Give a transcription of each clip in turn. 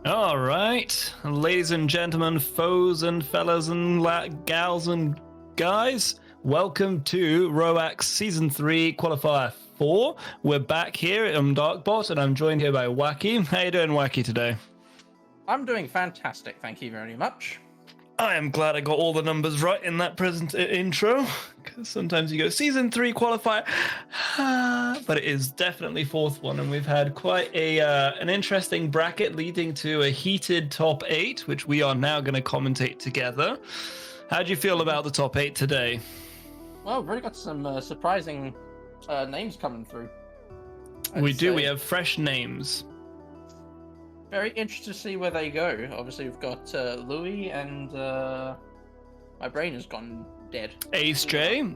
All right, ladies and gentlemen, foes and fellas and gals and guys, welcome to Roacs Season 3 Qualifier 4. We're back here. I'm Darkbot, and I'm joined here by Wacky. How you doing, Wacky, today? I'm doing fantastic, thank you very much. I am glad I got all the numbers right in that present intro, because sometimes you go Season 3 Qualifier, but it is definitely fourth one, and we've had quite an interesting bracket leading to a heated top 8, which we are now going to commentate together. How do you feel about the top 8 today? Well, we've already got some surprising names coming through. We do, we have fresh names. Very interested to see where they go. Obviously, we've got Louis and my brain has gone dead. Ace J,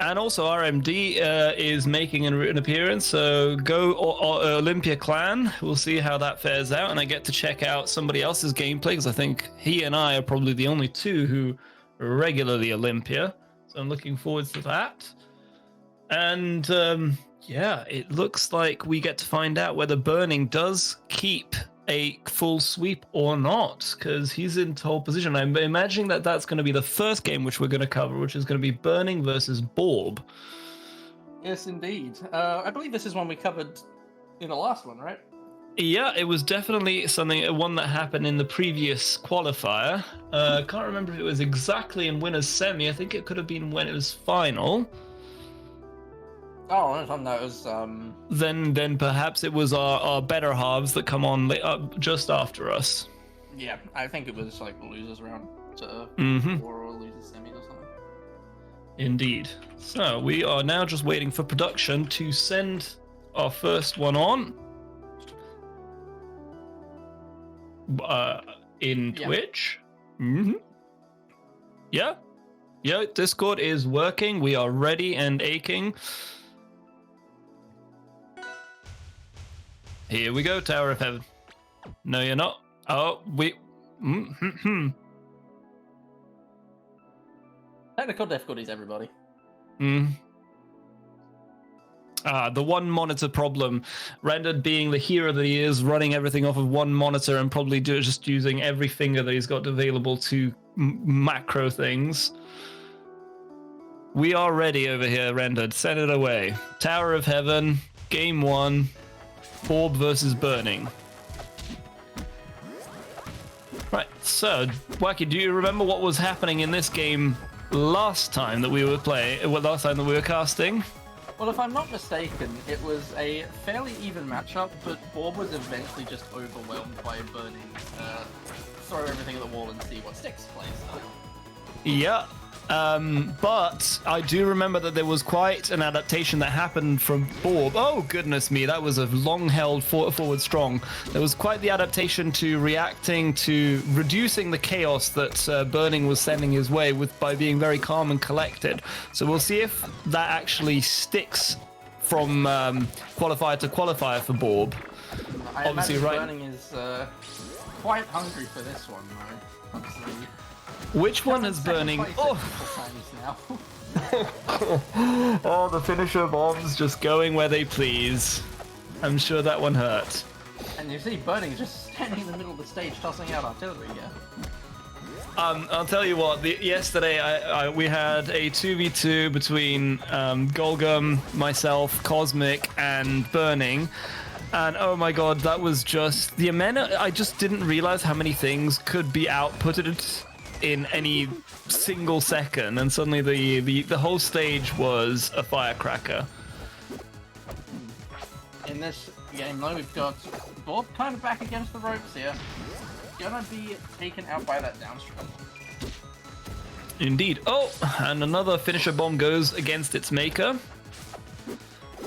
and also RMD is making an appearance. So go Olympia Clan. We'll see how that fares out, and I get to check out somebody else's gameplay because I think he and I are probably the only two who regularly Olympia. So I'm looking forward to that. And yeah, it looks like we get to find out whether Burnign does keep a full sweep or not, because he's in pole position. I'm imagining that that's going to be the first game which we're going to cover, which is going to be Burnign versus Borb. Yes, indeed. I believe this is one we covered in the last one, right? Yeah, it was definitely one that happened in the previous qualifier. Can't remember if it was exactly in winner's semi. I think it could have been when it was final. Oh, no, it was Then perhaps it was our better halves that come on just after us. Yeah, I think it was like the losers round to or losers semis or something. Indeed. So we are now just waiting for production to send our first one on. In Twitch. Yeah, Discord is working. We are ready and aching. Here we go, Tower of Heaven. No, you're not. Oh, Technical difficulties, everybody. The one monitor problem. Rendered being the hero that he is, running everything off of one monitor and probably just using every finger that he's got available to macro things. We are ready over here, Rendered. Send it away. Tower of Heaven, Game 1. Borb versus Burnign. Right, so, Wacky, do you remember what was happening in this game last time that we were casting? Well, if I'm not mistaken, it was a fairly even matchup, but Borb was eventually just overwhelmed by Burnign. Throw everything at the wall and see what sticks place. Yeah. But I do remember that there was quite an adaptation that happened from Borb. Oh, goodness me, that was a long-held forward strong. There was quite the adaptation to reacting to reducing the chaos that Burnign was sending his way by being very calm and collected. So we'll see if that actually sticks from qualifier to qualifier for Borb. I obviously, Burnign is quite hungry for this one, though. Obviously. Which one is Burnign? Oh, oh, the finisher bombs just going where they please. I'm sure that one hurt. And you see Burnign just standing in the middle of the stage tossing out artillery here. I'll tell you what, yesterday we had a 2v2 between Golgum, myself, Cosmic, and Burnign. And oh my god, that was just the amount I just didn't realize how many things could be outputted in any single second, and suddenly the whole stage was a firecracker. In this game though, we've got Borb kind of back against the ropes here. Gonna be taken out by that downstroke. Indeed. Oh, and another finisher bomb goes against its maker.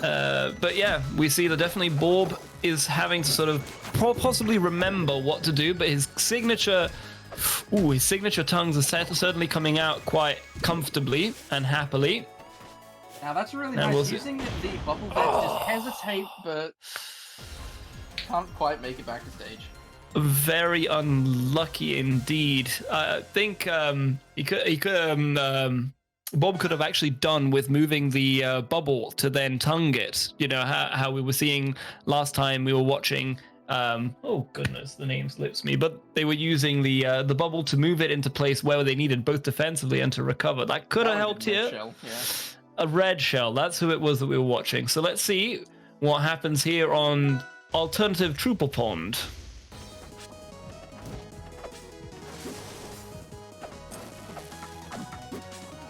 But yeah, we see that definitely Borb is having to sort of possibly remember what to do, but his signature tongues are certainly coming out quite comfortably and happily. Now that's really nice. Using the bubble vents, just hesitate, but can't quite make it back to stage. Very unlucky indeed. I think Bob could have actually done with moving the bubble to then tongue it. You know how we were seeing last time we were watching Oh goodness, the name slips me. But they were using the bubble to move it into place where they needed, both defensively and to recover. That could have helped here. Shell, yeah. A red shell. That's who it was that we were watching. So let's see what happens here on Alternative Trooper Pond.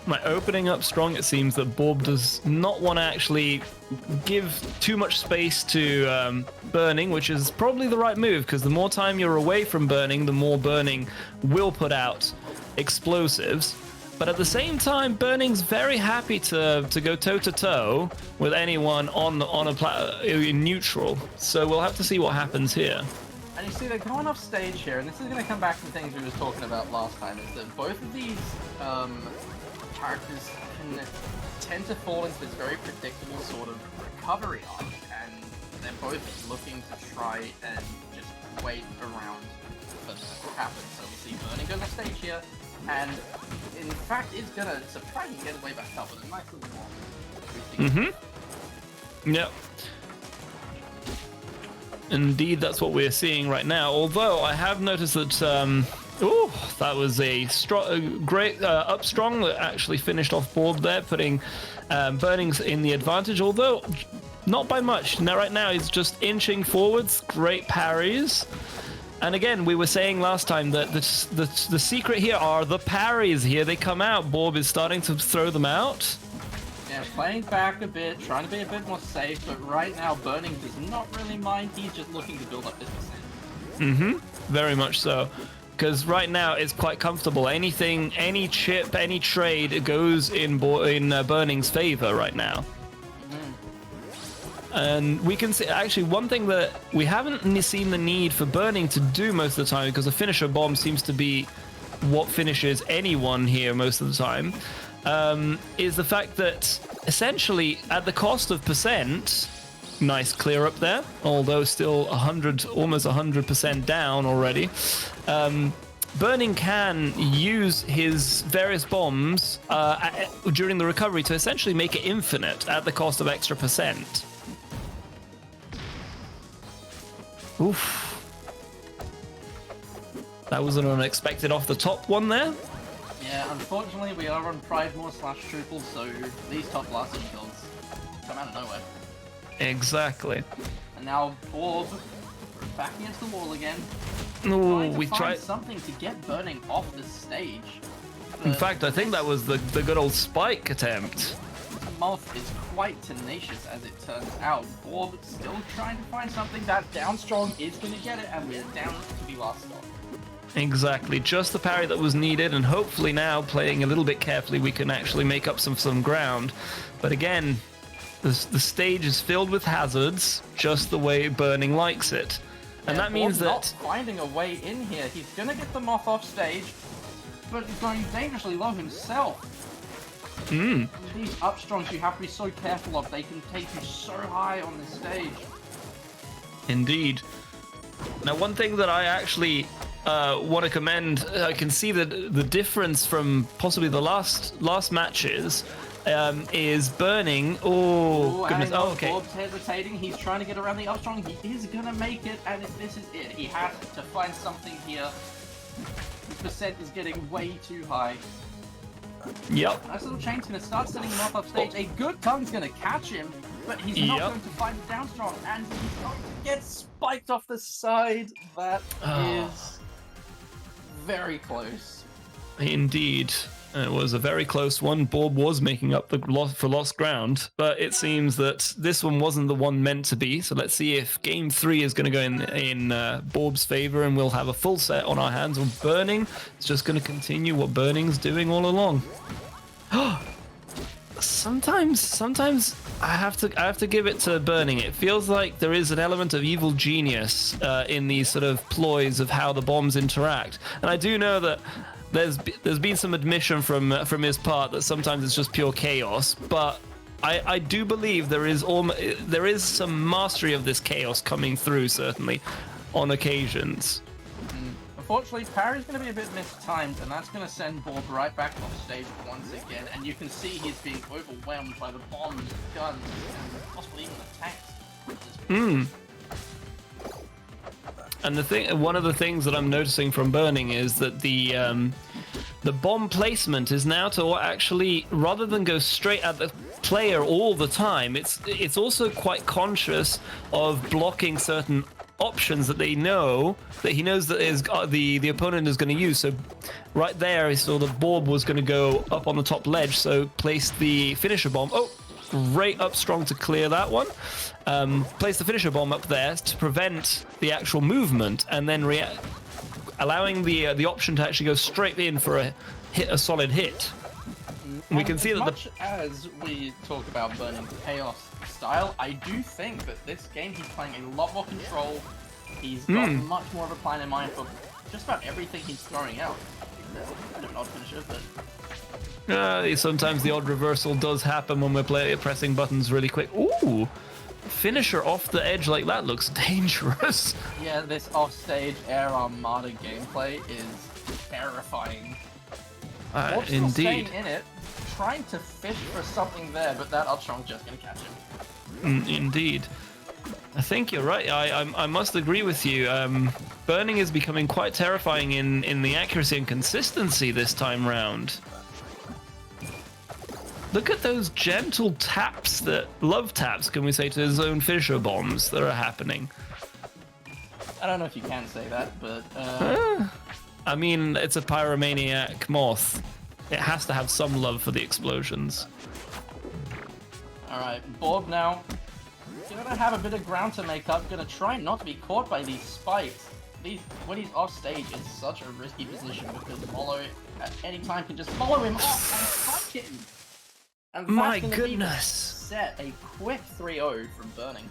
By opening up strong, it seems that Borb does not want to actually give too much space to Burning, which is probably the right move, because the more time you're away from Burning, the more Burning will put out explosives. But at the same time, Burning's very happy to go toe-to-toe with anyone on a in neutral. So we'll have to see what happens here. And you see, they're going off stage here, and this is going to come back to things we were talking about last time, is that both of these characters can tend to fall into this very predictable sort of recovery arc, and they're both looking to try and just wait around for this to happen. So we see Burning goes off stage here, and in fact is going to surprisingly get away back up with a nice little wall. Mm-hmm. Yep. Indeed, that's what we're seeing right now. Although I have noticed that, that was a great up strong that actually finished off Borb there, putting Burnings in the advantage. Although not by much. Now, right now, he's just inching forwards. Great parries. And again, we were saying last time that the secret here are the parries. Here they come out. Borb is starting to throw them out. Yeah, playing back a bit, trying to be a bit more safe, but right now Burning does not really mind. He's just looking to build up his percent. Mm-hmm. Very much so. Because right now it's quite comfortable. Anything, any chip, any trade goes in Burning's favor right now. And we can see, actually, one thing that we haven't seen the need for Burning to do most of the time, because a finisher bomb seems to be what finishes anyone here most of the time, is the fact that essentially at the cost of percent, nice clear up there, although still 100, almost 100% down already. Burning can use his various bombs during the recovery to essentially make it infinite at the cost of extra percent. Oof. That was an unexpected off the top one there. Yeah, unfortunately we are on Pridemore / Triple, so these top blasting kills come out of nowhere. Exactly. And now Borb back against the wall again. Ooh, we tried tried something to get Burning off the stage. In fact, I think that was the good old spike attempt. Moth is quite tenacious, as it turns out. Borb still trying to find something. That down strong is going to get it, and we're down to the last stop. Exactly, just the parry that was needed, and hopefully now, playing a little bit carefully, we can actually make up some ground. But again, the stage is filled with hazards, just the way Burning likes it. And that means that... not finding a way in here. He's going to get the Moth off stage, but he's going dangerously low himself. These upstrongs you have to be so careful of. They can take you so high on this stage. Indeed. Now, one thing that I actually want to commend, I can see that the difference from possibly the last matches is Burning. Oh, goodness. Oh, okay. Borb's hesitating. He's trying to get around the upstrong. He is going to make it, and this is it. He has to find something here. The percent is getting way too high. Yep. Nice little chain's going to start setting him off stage. A good tongue's going to catch him, but he's not going to find the down strong, and he's going to get spiked off the side. That is very close. Indeed. It was a very close one. Borb was making up the lost ground, but it seems that this one wasn't the one meant to be. So let's see if Game 3 is going to go in Borb's favor, and we'll have a full set on our hands with Burning. It's just going to continue what Burning's doing all along. Sometimes I have to give it to Burning. It feels like there is an element of evil genius in these sort of ploys of how the bombs interact, and I do know that there's been some admission from his part that sometimes it's just pure chaos, but I do believe there is some mastery of this chaos coming through, certainly on occasions. Unfortunately, parry's going to be a bit mistimed, and that's going to send Borb right back off stage once again. And you can see he's being overwhelmed by the bombs, guns, and possibly even the tanks. And one of the things that I'm noticing from Burning is that the bomb placement is now to actually, rather than go straight at the player all the time, it's also quite conscious of blocking certain options that he knows that the opponent is going to use. So right there, he saw that Borb was going to go up on the top ledge, so placed the finisher bomb. Oh, great up strong to clear that one. Place the finisher bomb up there to prevent the actual movement, and then allowing the option to actually go straight in for a solid hit. We can see that much as we talk about Burning Chaos style, I do think that this game he's playing a lot more control. He's got much more of a plan in mind for just about everything he's throwing out. Kind of an odd finisher, but sometimes the odd reversal does happen when we're pressing buttons really quick. Ooh, finisher off the edge like that looks dangerous. Yeah, this offstage Air Armada gameplay is terrifying. Indeed. Staying in it, trying to fish for something there, but that Upstrong's just gonna catch him. Indeed. I think you're right. I must agree with you. Burning is becoming quite terrifying in the accuracy and consistency this time round. Look at those gentle taps, love taps, can we say, to his own finisher bombs that are happening. I don't know if you can say that, but... I mean, it's a pyromaniac moth. It has to have some love for the explosions. Alright, Borb now. Gonna have a bit of ground to make up. Gonna try not to be caught by these spikes. When he's off stage, it's such a risky position because Molo at any time can just follow him off and spike him. And that's My gonna goodness. Set a quick 3-0 from Burning.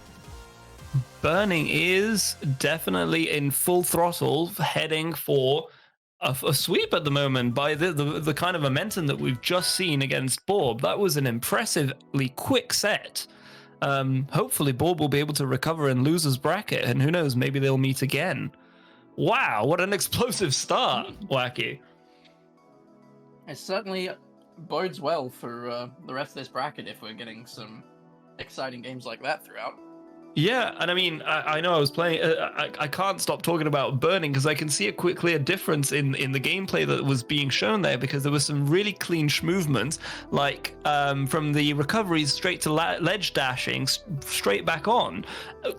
Burning is definitely in full throttle, heading for a sweep at the moment by the kind of momentum that we've just seen against Borb. That was an impressively quick set. Hopefully Borb will be able to recover in loser's bracket, and who knows, maybe they'll meet again. Wow, what an explosive start, Wacky. It certainly bodes well for the rest of this bracket if we're getting some exciting games like that throughout. Yeah, and I mean, I know I was playing. I can't stop talking about Burning because I can see a clear difference in the gameplay that was being shown there, because there was some really clean movements, like from the recoveries straight to ledge dashing, straight back on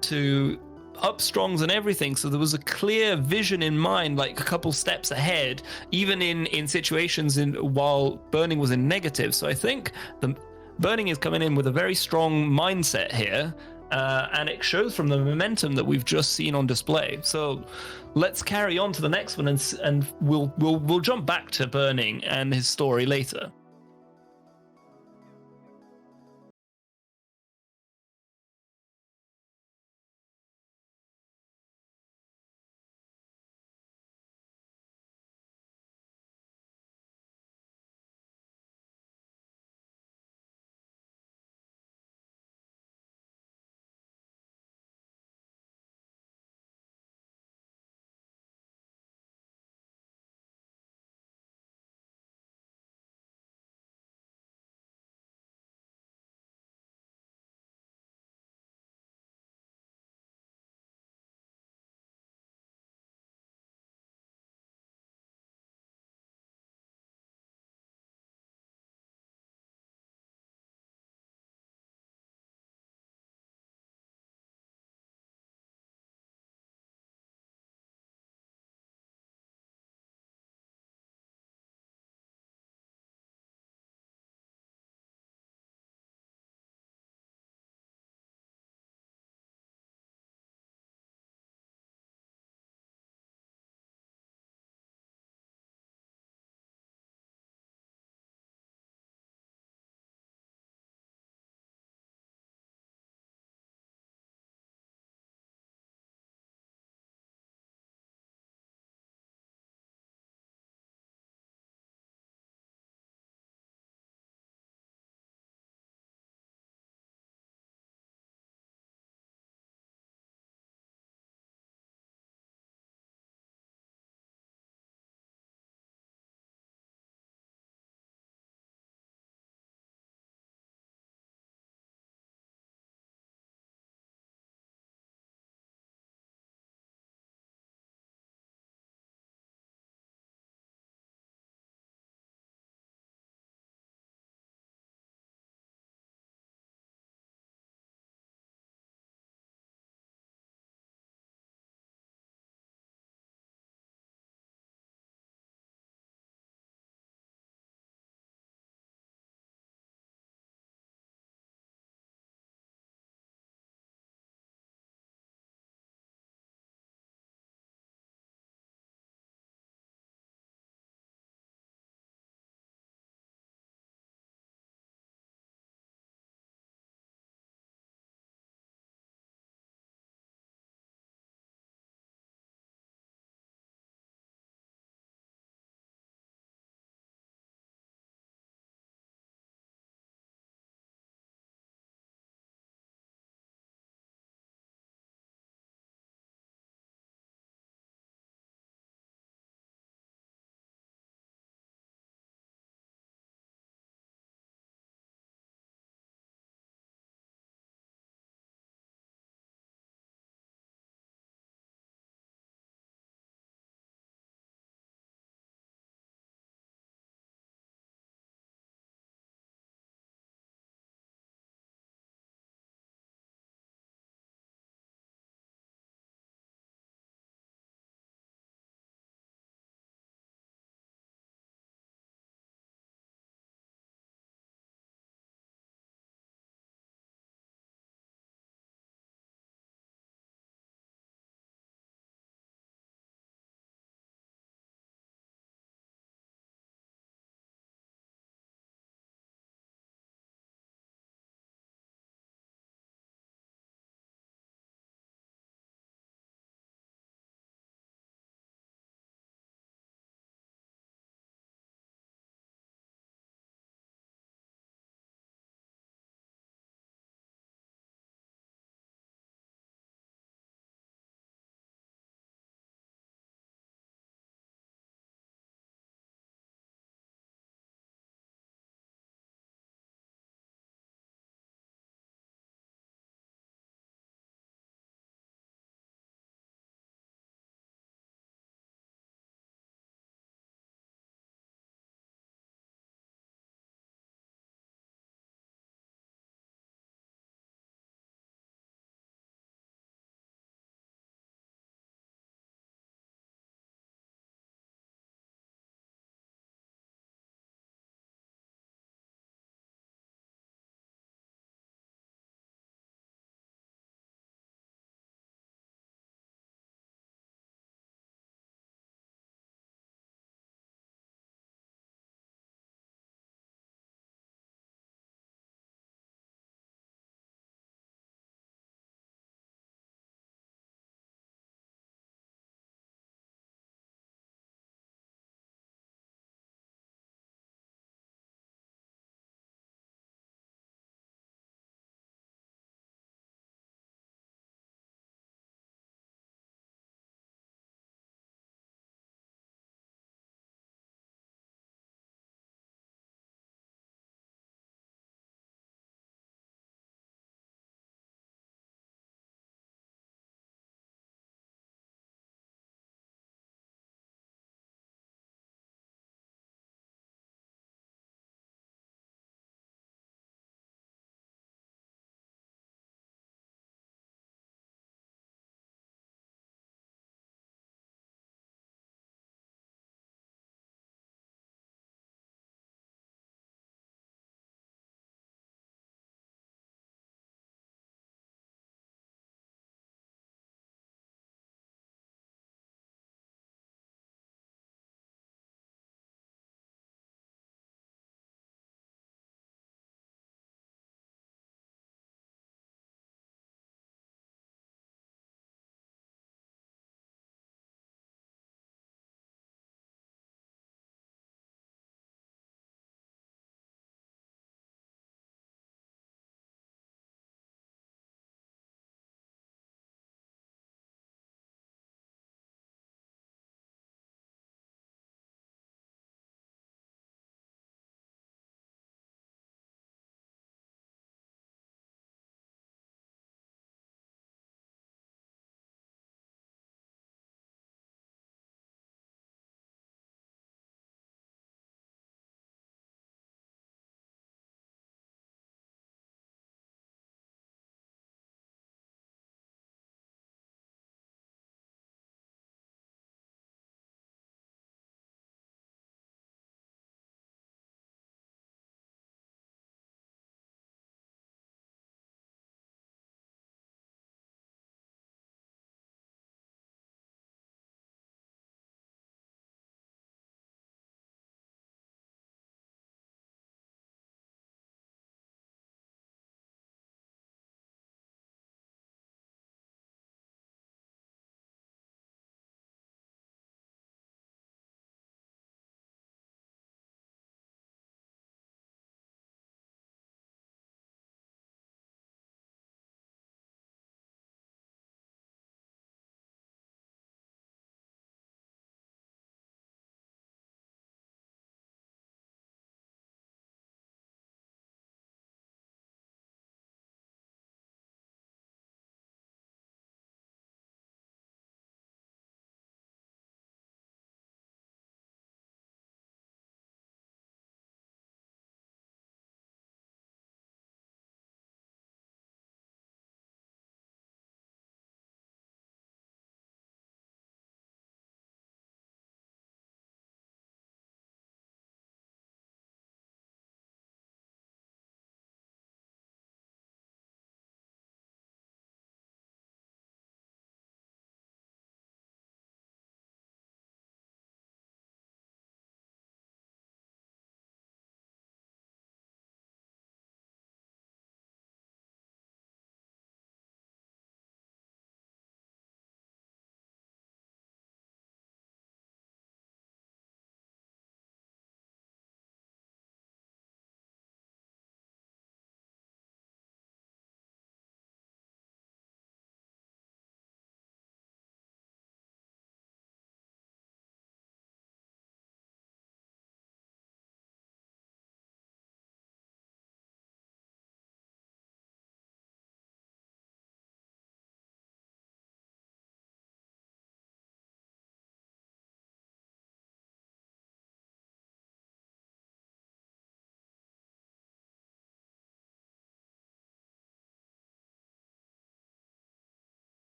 to up strongs and everything. So there was a clear vision in mind, like a couple steps ahead, even in situations while Burning was in negative. So I think the Burning is coming in with a very strong mindset here. And it shows from the momentum that we've just seen on display. So let's carry on to the next one, and we'll jump back to Burning and his story later.